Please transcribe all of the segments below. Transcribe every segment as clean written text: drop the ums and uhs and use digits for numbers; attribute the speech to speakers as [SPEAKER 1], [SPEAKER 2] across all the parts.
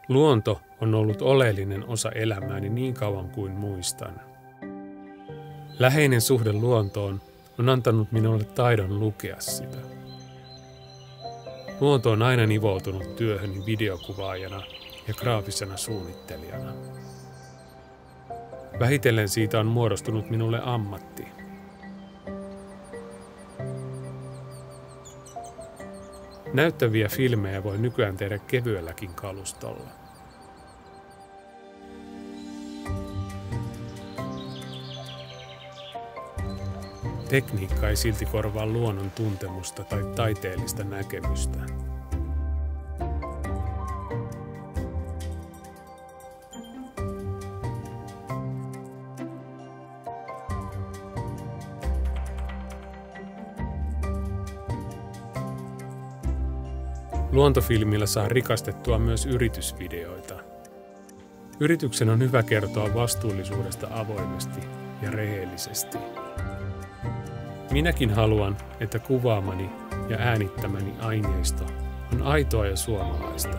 [SPEAKER 1] Luonto on ollut oleellinen osa elämääni niin kauan kuin muistan. Läheinen suhde luontoon on antanut minulle taidon lukea sitä. Luonto on aina nivoutunut työhöni videokuvaajana ja graafisena suunnittelijana. Vähitellen siitä on muodostunut minulle ammatti. Näyttäviä filmejä voi nykyään tehdä kevyelläkin kalustolla. Tekniikka ei silti korvaa luonnon tuntemusta tai taiteellista näkemystä. Luontofilmillä saa rikastettua myös yritysvideoita. Yrityksen on hyvä kertoa vastuullisuudesta avoimesti ja rehellisesti. Minäkin haluan, että kuvaamani ja äänittämäni aineisto on aitoa ja suomalaista.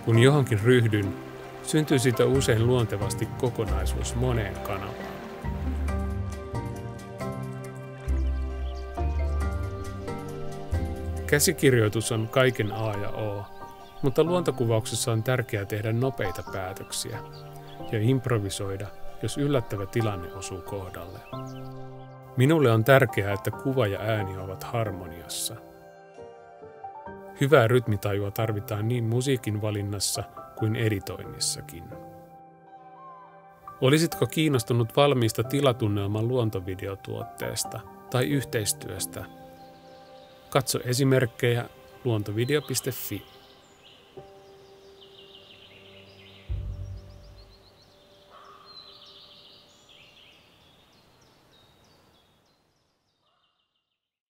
[SPEAKER 1] Kun johonkin ryhdyn, syntyy siitä usein luontevasti kokonaisuus moneen kanavaan. Käsikirjoitus on kaiken A ja O, mutta luontokuvauksessa on tärkeää tehdä nopeita päätöksiä ja improvisoida, jos yllättävä tilanne osuu kohdalle. Minulle on tärkeää, että kuva ja ääni ovat harmoniassa. Hyvää rytmitajua tarvitaan niin musiikin valinnassa kuin editoinnissakin. Olisitko kiinnostunut valmiista tilatunnelman luontovideotuotteesta tai yhteistyöstä? Katso esimerkkejä luontovideo.fi.